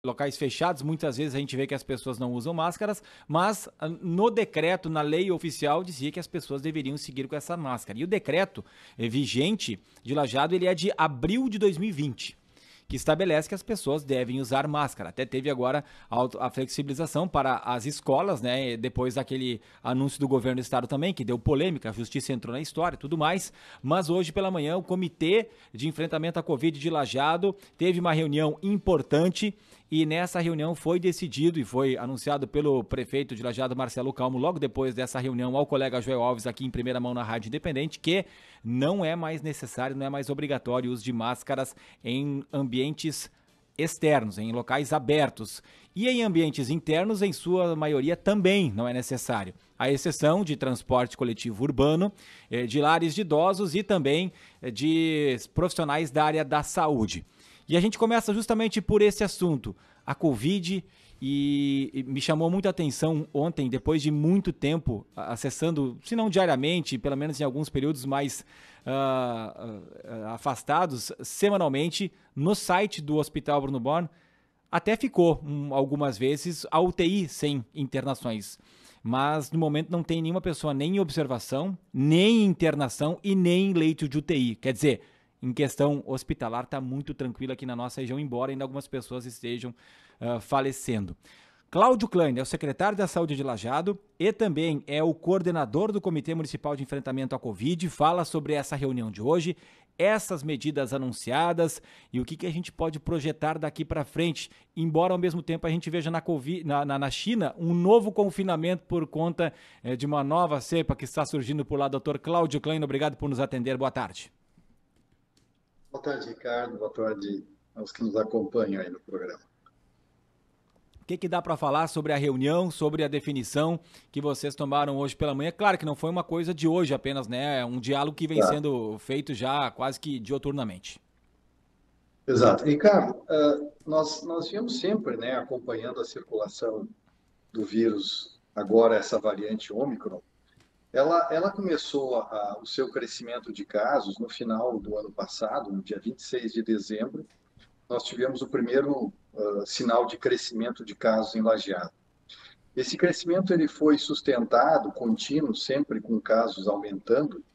locais fechados, muitas vezes a gente vê que as pessoas não usam máscaras, mas no decreto, na lei oficial, dizia que as pessoas deveriam seguir com essa máscara. E o decreto vigente de Lajeado, ele é de abril de 2020. Que estabelece que as pessoas devem usar máscara. Até teve agora a flexibilização para as escolas, né? Depois daquele anúncio do governo do estado também, que deu polêmica, a justiça entrou na história e tudo mais. Mas hoje pela manhã o Comitê de Enfrentamento à Covid de Lajeado teve uma reunião importante e nessa reunião foi decidido e foi anunciado pelo prefeito de Lajeado, Marcelo Calmo, logo depois dessa reunião ao colega Joel Alves aqui em primeira mão na Rádio Independente, que não é mais necessário, não é mais obrigatório o uso de máscaras em ambientes externos, em locais abertos. E em ambientes internos, em sua maioria, também não é necessário. À exceção de transporte coletivo urbano, de lares de idosos e também de profissionais da área da saúde. E a gente começa justamente por esse assunto, a Covid, e me chamou muita atenção ontem, depois de muito tempo, acessando, se não diariamente, pelo menos em alguns períodos mais afastados, semanalmente, no site do Hospital Bruno Born, até ficou algumas vezes a UTI sem internações. Mas no momento não tem nenhuma pessoa nem em observação, nem em internação e nem em leito de UTI. Quer dizer, em questão hospitalar está muito tranquilo aqui na nossa região, embora ainda algumas pessoas estejam falecendo. Cláudio Klein é o secretário da Saúde de Lajeado e também é o coordenador do Comitê Municipal de Enfrentamento à Covid, fala sobre essa reunião de hoje, essas medidas anunciadas e o que a gente pode projetar daqui para frente, embora ao mesmo tempo a gente veja na China um novo confinamento por conta de uma nova cepa que está surgindo por lá. Dr. Cláudio Klein, obrigado por nos atender, boa tarde. Boa tarde, Ricardo. Boa tarde aos que nos acompanham aí no programa. O que dá para falar sobre a reunião, sobre a definição que vocês tomaram hoje pela manhã? Claro que não foi uma coisa de hoje apenas, né? É um diálogo que vem sendo feito já quase que dioturnamente. Exato. Ricardo, nós viemos sempre, né, acompanhando a circulação do vírus, agora essa variante Ômicron. Ela começou o seu crescimento de casos no final do ano passado, no dia 26 de dezembro. Nós tivemos o primeiro sinal de crescimento de casos em Lajeado. Esse crescimento ele foi sustentado, contínuo, sempre com casos aumentando.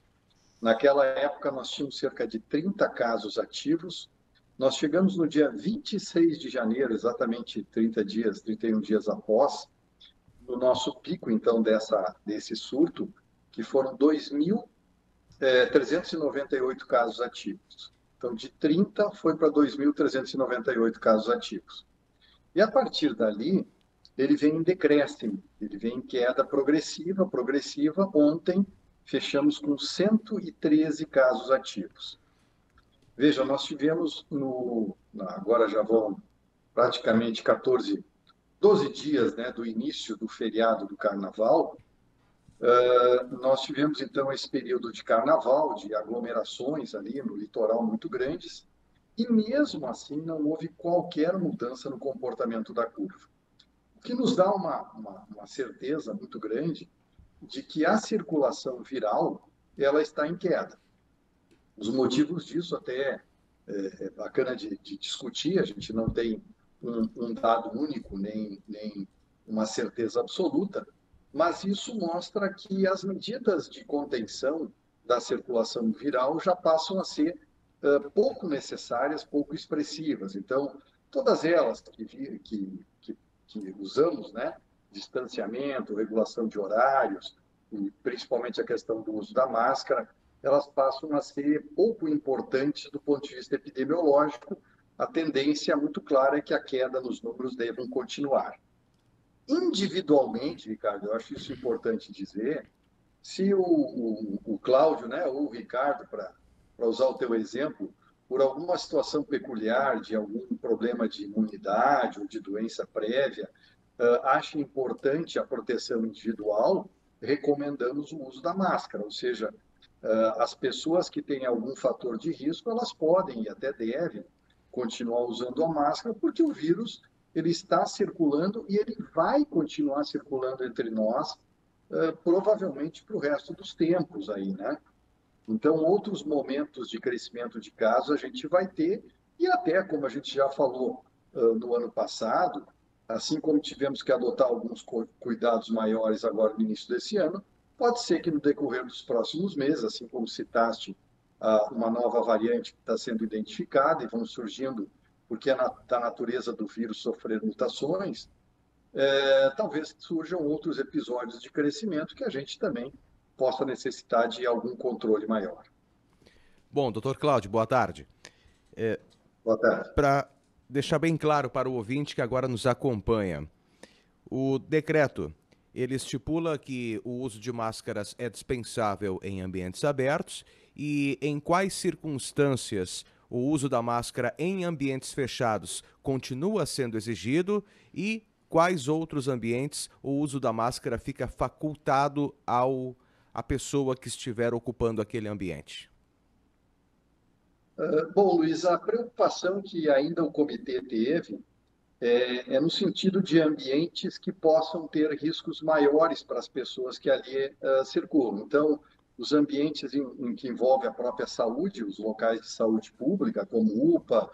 Naquela época, nós tínhamos cerca de 30 casos ativos. Nós chegamos no dia 26 de janeiro, exatamente 31 dias após, no nosso pico, então, desse surto, que foram 2.398 casos ativos. Então, de 30 foi para 2.398 casos ativos. E a partir dali, ele vem em decréscimo, ele vem em queda progressiva. Ontem, fechamos com 113 casos ativos. Veja, nós tivemos, agora já vão praticamente 12 dias, né, do início do feriado do Carnaval. Nós tivemos, então, esse período de Carnaval, de aglomerações ali no litoral muito grandes, e mesmo assim não houve qualquer mudança no comportamento da curva. O que nos dá uma certeza muito grande de que a circulação viral ela está em queda. Os motivos disso até é bacana de discutir, a gente não tem um dado único, nem uma certeza absoluta, mas isso mostra que as medidas de contenção da circulação viral já passam a ser pouco necessárias, pouco expressivas. Então, todas elas que usamos, né, distanciamento, regulação de horários, e principalmente a questão do uso da máscara, elas passam a ser pouco importantes do ponto de vista epidemiológico. A tendência muito clara é que a queda nos números deve continuar. Individualmente, Ricardo, eu acho isso importante dizer, se o Cláudio, né, ou o Ricardo, para usar o teu exemplo, por alguma situação peculiar, de algum problema de imunidade ou de doença prévia, acha importante a proteção individual, recomendamos o uso da máscara, ou seja, as pessoas que têm algum fator de risco, elas podem e até devem continuar usando a máscara, porque o vírus ele está circulando e ele vai continuar circulando entre nós, provavelmente para o resto dos tempos aí, né? Então, outros momentos de crescimento de casos a gente vai ter, e até, como a gente já falou, no ano passado, assim como tivemos que adotar alguns cuidados maiores agora no início desse ano, pode ser que no decorrer dos próximos meses, assim como citaste, uma nova variante que está sendo identificada e vão surgindo, porque é da natureza do vírus sofrer mutações, talvez surjam outros episódios de crescimento que a gente também possa necessitar de algum controle maior. Bom, doutor Cláudio, boa tarde. Boa tarde. Para deixar bem claro para o ouvinte que agora nos acompanha, o decreto, ele estipula que o uso de máscaras é dispensável em ambientes abertos e em quais circunstâncias o uso da máscara em ambientes fechados continua sendo exigido e quais outros ambientes o uso da máscara fica facultado à pessoa que estiver ocupando aquele ambiente. Bom, Luiz, a preocupação que ainda o comitê teve é no sentido de ambientes que possam ter riscos maiores para as pessoas que ali circulam. Então, os ambientes em que envolve a própria saúde, os locais de saúde pública, como UPA,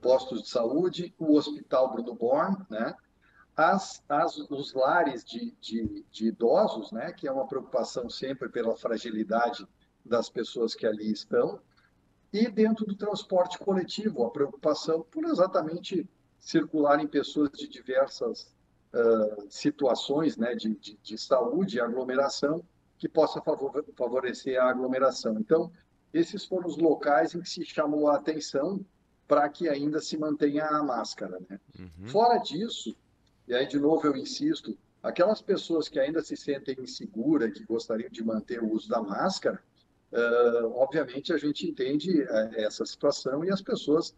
postos de saúde, o Hospital Bruno Born, né? Os lares de idosos, né? Que é uma preocupação sempre pela fragilidade das pessoas que ali estão. E dentro do transporte coletivo, a preocupação por exatamente circularem pessoas de diversas situações, né, de saúde e aglomeração, que possa favorecer a aglomeração. Então, esses foram os locais em que se chamou a atenção para que ainda se mantenha a máscara, né? Fora disso, e aí de novo eu insisto, aquelas pessoas que ainda se sentem inseguras, que gostariam de manter o uso da máscara, obviamente a gente entende essa situação e as pessoas,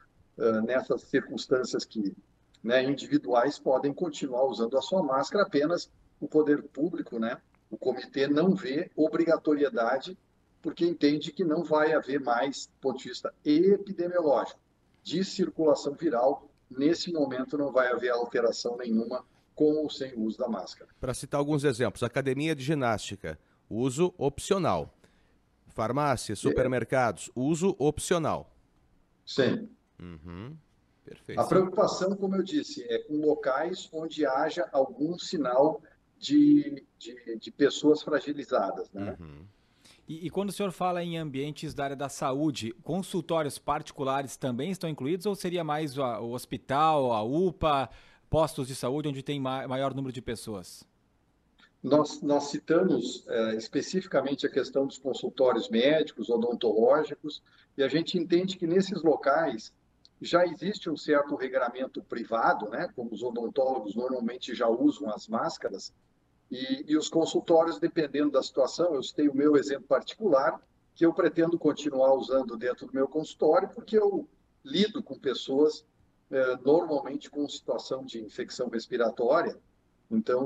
nessas circunstâncias que, né, individuais, podem continuar usando a sua máscara, apenas o poder público, né, o comitê não vê obrigatoriedade, porque entende que não vai haver mais, do ponto de vista epidemiológico, de circulação viral, nesse momento não vai haver alteração nenhuma com ou sem o uso da máscara. Para citar alguns exemplos, academia de ginástica, uso opcional. Farmácias, supermercados, uso opcional. Sim. Perfeito. A preocupação, como eu disse, é com locais onde haja algum sinal de pessoas fragilizadas, né? E quando o senhor fala em ambientes da área da saúde, consultórios particulares também estão incluídos ou seria mais o hospital, a UPA, postos de saúde onde tem maior número de pessoas? Nós citamos especificamente a questão dos consultórios médicos, odontológicos, e a gente entende que nesses locais já existe um certo regramento privado, né? Como os odontólogos normalmente já usam as máscaras, e os consultórios, dependendo da situação, eu citei o meu exemplo particular, que eu pretendo continuar usando dentro do meu consultório, porque eu lido com pessoas normalmente com situação de infecção respiratória, então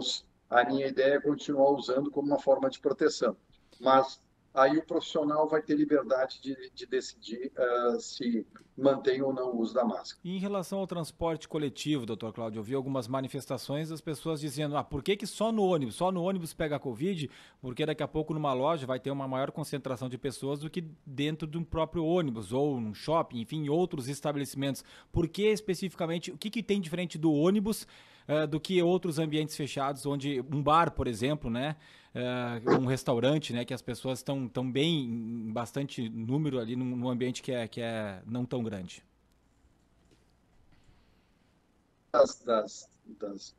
a minha ideia é continuar usando como uma forma de proteção. Mas aí o profissional vai ter liberdade de decidir se mantém ou não o uso da máscara. E em relação ao transporte coletivo, doutor Cláudio, eu vi algumas manifestações das pessoas dizendo, por que só no ônibus pega a Covid? Porque daqui a pouco numa loja vai ter uma maior concentração de pessoas do que dentro de um próprio ônibus, ou num shopping, enfim, em outros estabelecimentos. Por que especificamente, o que tem diferente do ônibus do que outros ambientes fechados, onde um bar, por exemplo, né, um restaurante, né, que as pessoas estão bem, em bastante número ali num ambiente que é não tão grande?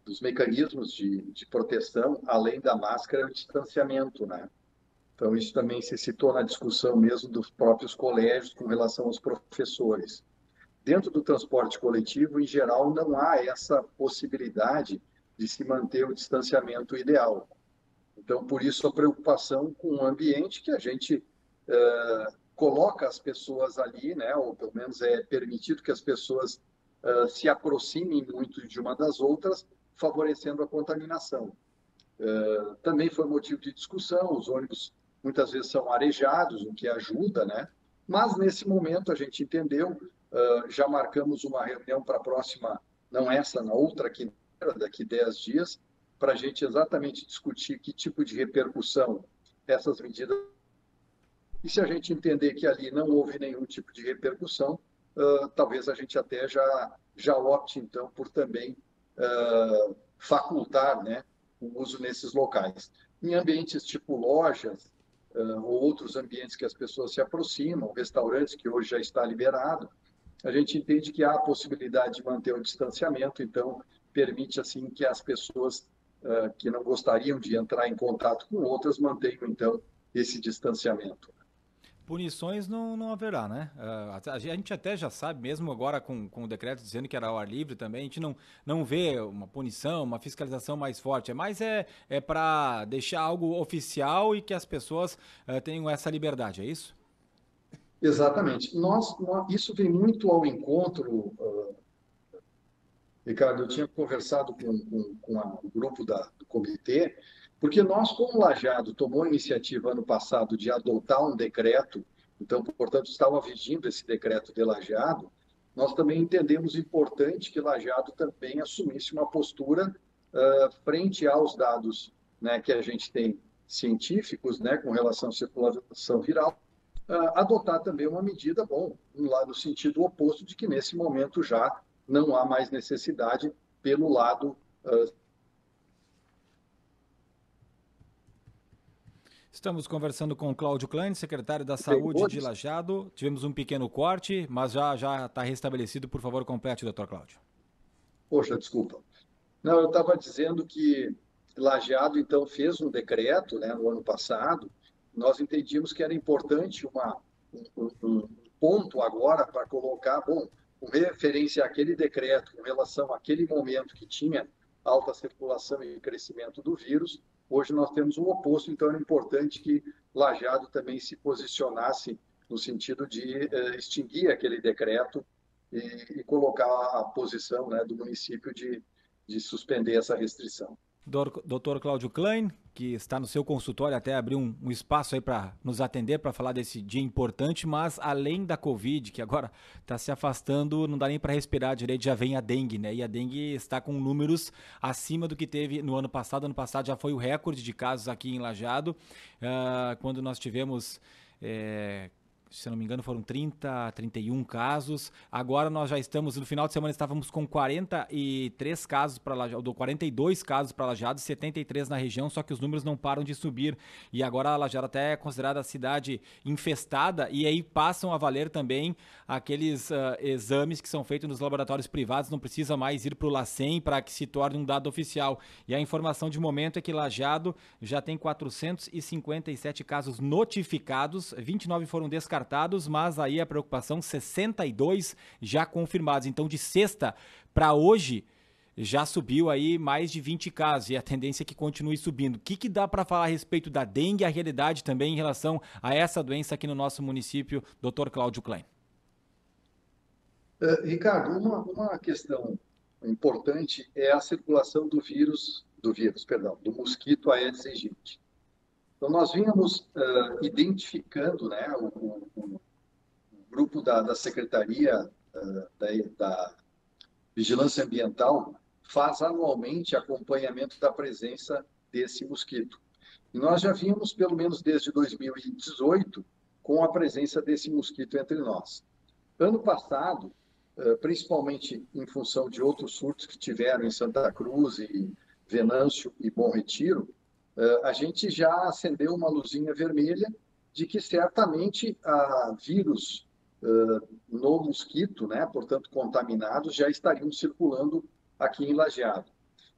Dos mecanismos de proteção, além da máscara, é o distanciamento, né? Então, isso também se citou na discussão mesmo dos próprios colégios com relação aos professores. Dentro do transporte coletivo, em geral, não há essa possibilidade de se manter o distanciamento ideal. Então, por isso, a preocupação com o ambiente que a gente coloca as pessoas ali, né, ou pelo menos é permitido que as pessoas se aproximem muito de uma das outras, favorecendo a contaminação. Também foi motivo de discussão, os ônibus muitas vezes são arejados, o que ajuda, né? Mas nesse momento a gente entendeu, já marcamos uma reunião para a próxima, não essa, na outra quinta-feira, daqui 10 dias, para a gente exatamente discutir que tipo de repercussão essas medidas. E se a gente entender que ali não houve nenhum tipo de repercussão, talvez a gente até já opte, então, por também facultar, né, o uso nesses locais. Em ambientes tipo lojas, ou outros ambientes que as pessoas se aproximam, restaurantes que hoje já está liberado, a gente entende que há a possibilidade de manter o distanciamento, então permite assim que as pessoas que não gostariam de entrar em contato com outras mantenham então esse distanciamento. Punições não haverá, né? A gente até já sabe, mesmo agora com o decreto dizendo que era ao ar livre também, a gente não vê uma punição, uma fiscalização mais forte. É para deixar algo oficial e que as pessoas tenham essa liberdade, é isso? Exatamente. Isso vem muito ao encontro, Ricardo. Eu tinha conversado com o grupo do comitê, porque nós, como Lajeado, tomou a iniciativa ano passado de adotar um decreto, então, portanto, estava vigindo esse decreto de Lajeado, nós também entendemos importante que Lajeado também assumisse uma postura frente aos dados, né, que a gente tem científicos, né, com relação à circulação viral, adotar também uma medida, bom, lá no sentido oposto de que nesse momento já não há mais necessidade pelo lado. Estamos conversando com o Cláudio Klein, secretário da Saúde de Lajeado. Tivemos um pequeno corte, mas já está restabelecido. Por favor, complete, doutor Cláudio. Poxa, desculpa. Não, eu estava dizendo que Lajeado, então, fez um decreto, né, no ano passado. Nós entendíamos que era importante um ponto agora para colocar, bom, com referência àquele decreto, com relação àquele momento que tinha alta circulação e crescimento do vírus, hoje nós temos o oposto, então era importante que Lajeado também se posicionasse no sentido de extinguir aquele decreto e colocar a posição, né, do município de suspender essa restrição. Dr. Cláudio Klein, que está no seu consultório, até abriu um espaço aí para nos atender, para falar desse dia importante, mas além da Covid, que agora está se afastando, não dá nem para respirar direito, já vem a dengue, né? E a dengue está com números acima do que teve no ano passado. Ano passado já foi o recorde de casos aqui em Lajeado, quando nós tivemos... se eu não me engano, foram 31 casos. Agora nós já estamos, no final de semana estávamos com 43 casos para Lajeado, 42 casos para Lajeado, 73 na região, só que os números não param de subir. E agora a Lajeado até é considerada a cidade infestada, e aí passam a valer também aqueles exames que são feitos nos laboratórios privados, não precisa mais ir para o LACEN para que se torne um dado oficial. E a informação de momento é que Lajeado já tem 457 casos notificados, 29 foram descartados, mas aí a preocupação, 62 já confirmados. Então, de sexta para hoje, já subiu aí mais de 20 casos e a tendência é que continue subindo. O que dá para falar a respeito da dengue e a realidade também em relação a essa doença aqui no nosso município, Dr. Cláudio Klein? Ricardo, uma questão importante é a circulação do mosquito Aedes aegypti. Então, nós vínhamos identificando, né, o grupo da Secretaria da Vigilância Ambiental faz anualmente acompanhamento da presença desse mosquito. E nós já vínhamos, pelo menos desde 2018, com a presença desse mosquito entre nós. Ano passado, principalmente em função de outros surtos que tiveram em Santa Cruz, e Venâncio e Bom Retiro, a gente já acendeu uma luzinha vermelha de que certamente há vírus no mosquito, né, portanto contaminados, já estariam circulando aqui em Lajeado.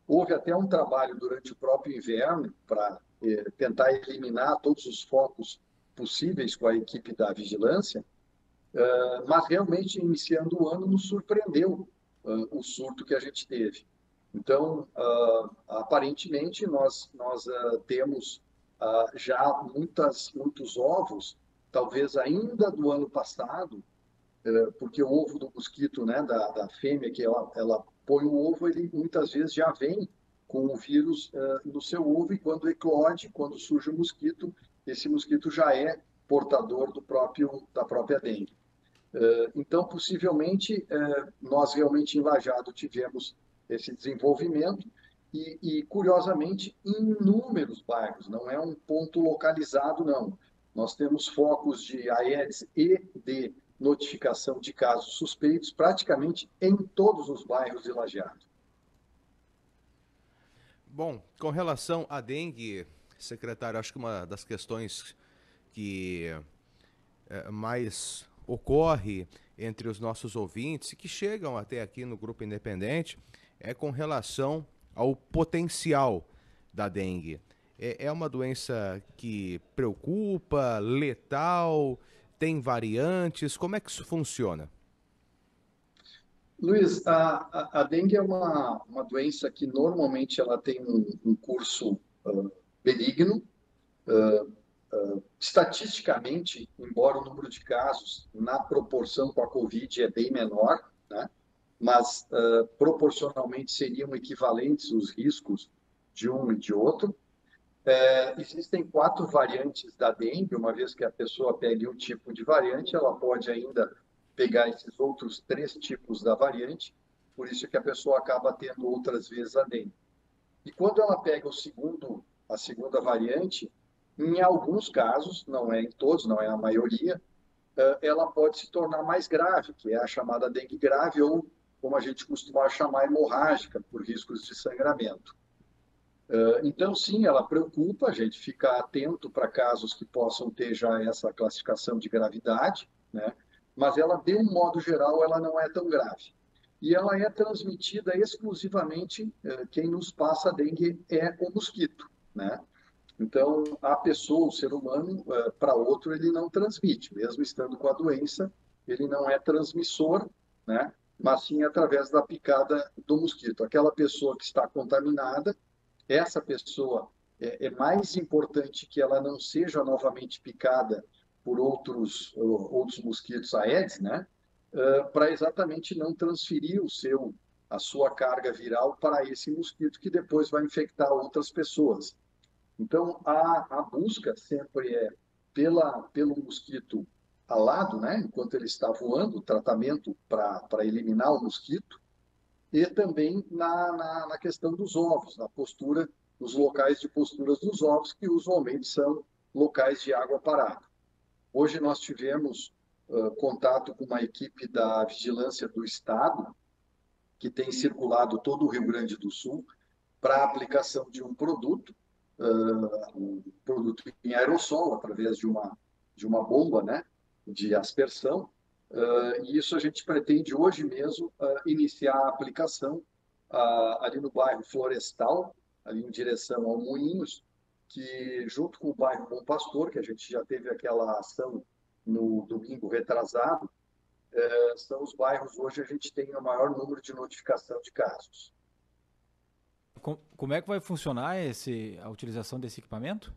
Houve até um trabalho durante o próprio inverno para tentar eliminar todos os focos possíveis com a equipe da vigilância, mas realmente, iniciando o ano, nos surpreendeu o surto que a gente teve. Então, aparentemente, nós temos já muitos ovos, talvez ainda do ano passado, porque o ovo do mosquito, né, da fêmea, que ela põe o ovo, ele muitas vezes já vem com o vírus no seu ovo, e quando eclode, quando surge o mosquito, esse mosquito já é portador da própria dengue. Então, possivelmente, nós realmente em Lajeado tivemos esse desenvolvimento e, curiosamente, em inúmeros bairros, não é um ponto localizado, não. Nós temos focos de Aedes e de notificação de casos suspeitos praticamente em todos os bairros de Lajeado. Bom, com relação à dengue, secretário, acho que uma das questões que mais ocorre entre os nossos ouvintes, que chegam até aqui no Grupo Independente, é com relação ao potencial da dengue. É uma doença que preocupa, letal, tem variantes, como é que isso funciona? Luiz, a dengue é uma doença que normalmente ela tem um curso benigno. Estatisticamente, embora o número de casos na proporção com a Covid é bem menor, né? Mas proporcionalmente seriam equivalentes os riscos de um e de outro. Existem 4 variantes da dengue, uma vez que a pessoa pegue um tipo de variante, ela pode ainda pegar esses outros 3 tipos da variante, por isso que a pessoa acaba tendo outras vezes a dengue. E quando ela pega a segunda variante, em alguns casos, não é em todos, não é a maioria, ela pode se tornar mais grave, que é a chamada dengue grave, ou como a gente costuma chamar, hemorrágica, por riscos de sangramento. Então, sim, ela preocupa, a gente fica atento para casos que possam ter já essa classificação de gravidade, né? Mas ela, de um modo geral, ela não é tão grave. E ela é transmitida exclusivamente, quem nos passa a dengue é o mosquito, né? Então, a pessoa, o ser humano, para outro, ele não transmite, mesmo estando com a doença, ele não é transmissor, né? Mas sim através da picada do mosquito. Aquela pessoa que está contaminada, essa pessoa é mais importante que ela não seja novamente picada por outros mosquitos Aedes, né? Para exatamente não transferir a sua carga viral para esse mosquito que depois vai infectar outras pessoas. Então, a busca sempre é pelo mosquito alado, né? Enquanto ele está voando, o tratamento para eliminar o mosquito, e também na questão dos ovos, na postura, nos locais de posturas dos ovos, que usualmente são locais de água parada. Hoje nós tivemos contato com uma equipe da Vigilância do Estado, que tem circulado todo o Rio Grande do Sul, para a aplicação de um produto em aerossol, através de uma bomba, né, de aspersão, e isso a gente pretende hoje mesmo iniciar a aplicação ali no bairro Florestal, ali em direção ao Moinhos, que junto com o bairro Bom Pastor, que a gente já teve aquela ação no domingo retrasado, são os bairros hoje a gente tem o maior número de notificação de casos. Como é que vai funcionar a utilização desse equipamento?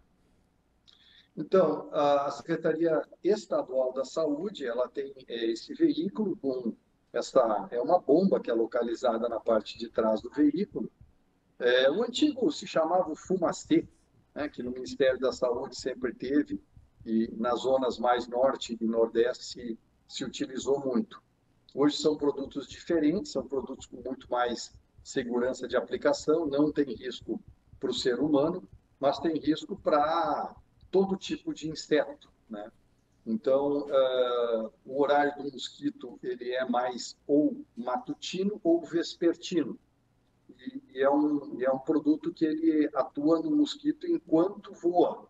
Então, a Secretaria Estadual da Saúde, ela tem esse veículo é uma bomba que é localizada na parte de trás do veículo. O antigo se chamava o Fumacê, né, que no Ministério da Saúde sempre teve, e nas zonas mais norte e nordeste se utilizou muito. Hoje são produtos diferentes, são produtos com muito mais segurança de aplicação, não tem risco para o ser humano, mas tem risco para todo tipo de inseto, né? Então, o horário do mosquito ele é mais ou matutino ou vespertino. E é um produto que ele atua no mosquito enquanto voa.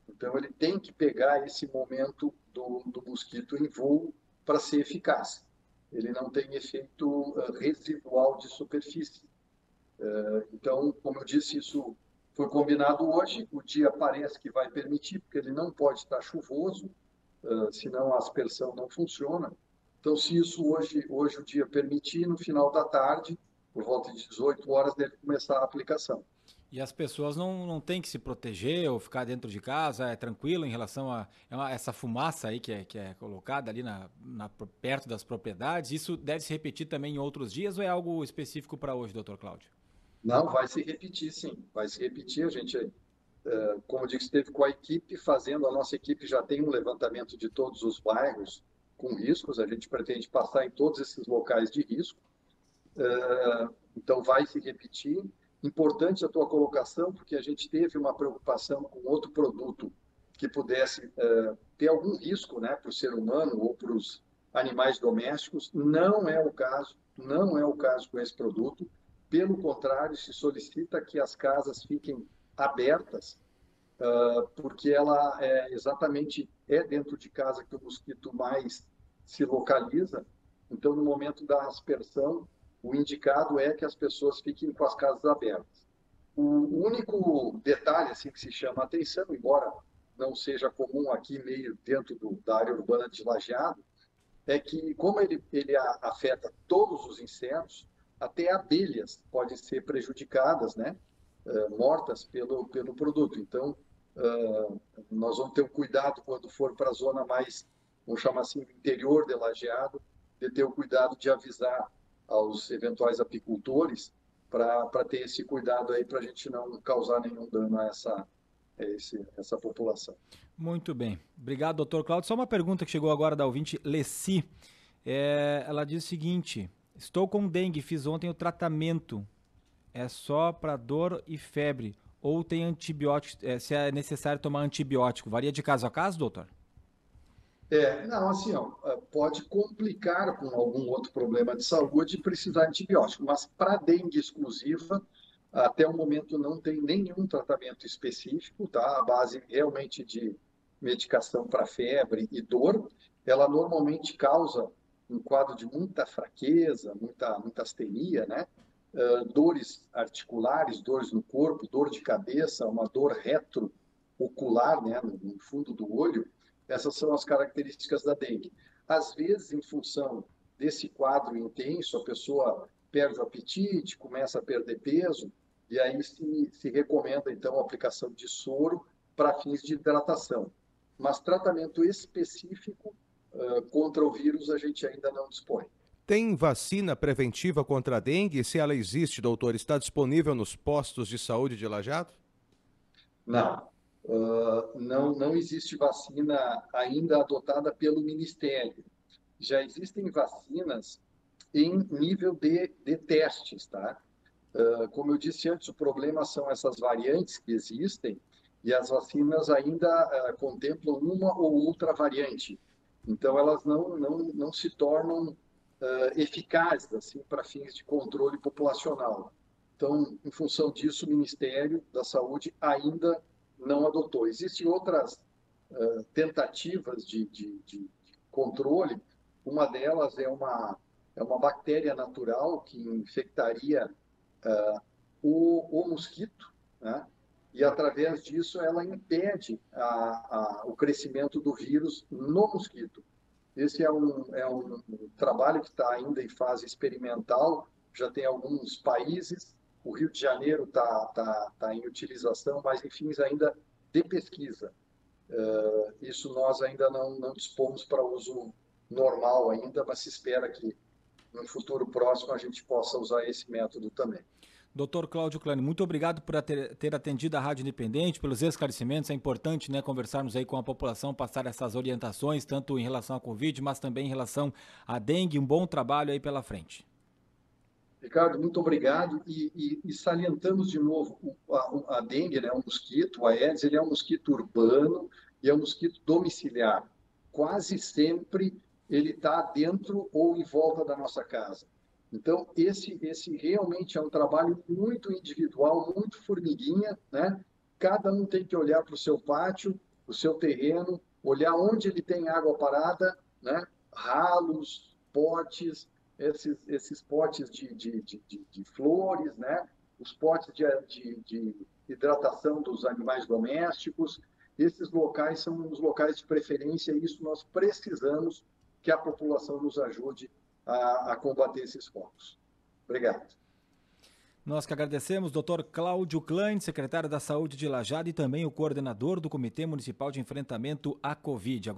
Então, ele tem que pegar esse momento do mosquito em voo para ser eficaz. Ele não tem efeito residual de superfície. Então, como eu disse, isso foi combinado hoje. O dia parece que vai permitir, porque ele não pode estar chuvoso, senão a aspersão não funciona. Então, se isso hoje o dia permitir, no final da tarde, por volta de 18 horas, deve começar a aplicação. E as pessoas não têm que se proteger ou ficar dentro de casa, é tranquilo em relação essa fumaça aí que é colocada ali perto das propriedades. Isso deve se repetir também em outros dias ou é algo específico para hoje, doutor Cláudio? Não, vai se repetir, sim. Vai se repetir. A gente, como eu disse, esteve com a equipe fazendo, a nossa equipe já tem um levantamento de todos os bairros com riscos. A gente pretende passar em todos esses locais de risco. Então, vai se repetir. Importante a tua colocação, porque a gente teve uma preocupação com outro produto que pudesse ter algum risco, né, para o ser humano ou para os animais domésticos. Não é o caso, não é o caso com esse produto. Pelo contrário, se solicita que as casas fiquem abertas, porque ela é dentro de casa que o mosquito mais se localiza. Então, no momento da aspersão, o indicado é que as pessoas fiquem com as casas abertas. O único detalhe assim, que se chama a atenção, embora não seja comum aqui meio dentro da área urbana de Lajeado, é que como ele afeta todos os insetos, até abelhas podem ser prejudicadas, né? Mortas pelo produto. Então, nós vamos ter um cuidado quando for para a zona mais, vamos chamar assim, interior de Lajeado, de ter o cuidado de avisar aos eventuais apicultores para ter esse cuidado aí para a gente não causar nenhum dano a essa população. Muito bem. Obrigado, doutor Cláudio. Só uma pergunta que chegou agora da ouvinte Leci. Ela diz o seguinte: estou com dengue, fiz ontem o tratamento. É só para dor e febre? Ou tem antibiótico, se é necessário tomar antibiótico? Varia de caso a caso, doutor? Não, assim, ó, pode complicar com algum outro problema de saúde e precisar de antibiótico, mas para dengue exclusiva, até o momento não tem nenhum tratamento específico, tá? A base realmente de medicação para febre e dor, ela normalmente causa um quadro de muita fraqueza, muita astenia, né? Dores articulares, dores no corpo, dor de cabeça, uma dor retroocular, né? No fundo do olho. Essas são as características da dengue. Às vezes, em função desse quadro intenso, a pessoa perde o apetite, começa a perder peso, e aí se recomenda, então, a aplicação de soro para fins de hidratação. Mas tratamento específico contra o vírus a gente ainda não dispõe. Tem vacina preventiva contra a dengue? Se ela existe, doutor, está disponível nos postos de saúde de Lajeado? Não. Não existe vacina ainda adotada pelo Ministério. Já existem vacinas em nível de testes, tá? Como eu disse antes, o problema são essas variantes que existem e as vacinas ainda contemplam uma ou outra variante. Então, elas não se tornam eficazes assim, para fins de controle populacional. Então, em função disso, o Ministério da Saúde ainda não adotou. Existem outras tentativas de controle. Uma delas é uma bactéria natural que infectaria o mosquito, né? E através disso ela impede o crescimento do vírus no mosquito. Esse é um trabalho que está ainda em fase experimental, já tem alguns países, o Rio de Janeiro tá em utilização, mas em fins ainda de pesquisa. Isso nós ainda não dispomos para uso normal ainda, mas se espera que no futuro próximo a gente possa usar esse método também. Doutor Cláudio Klein, muito obrigado por ter atendido a Rádio Independente, pelos esclarecimentos. É importante, né, conversarmos aí com a população, passar essas orientações, tanto em relação à Covid, mas também em relação à dengue. Um bom trabalho aí pela frente. Ricardo, muito obrigado. E salientamos de novo, a dengue, né, um mosquito, o Aedes, ele é um mosquito urbano e é um mosquito domiciliar. Quase sempre ele está dentro ou em volta da nossa casa. Então, esse realmente é um trabalho muito individual, muito formiguinha, né? Cada um tem que olhar para o seu pátio, o seu terreno, olhar onde ele tem água parada, né? Ralos, potes, esses potes de flores, né? Os potes de hidratação dos animais domésticos. Esses locais são os locais de preferência e isso nós precisamos que a população nos ajude a combater esses focos. Obrigado. Nós que agradecemos, Dr. Cláudio Klein, secretário da Saúde de Lajeado e também o coordenador do Comitê Municipal de Enfrentamento à Covid.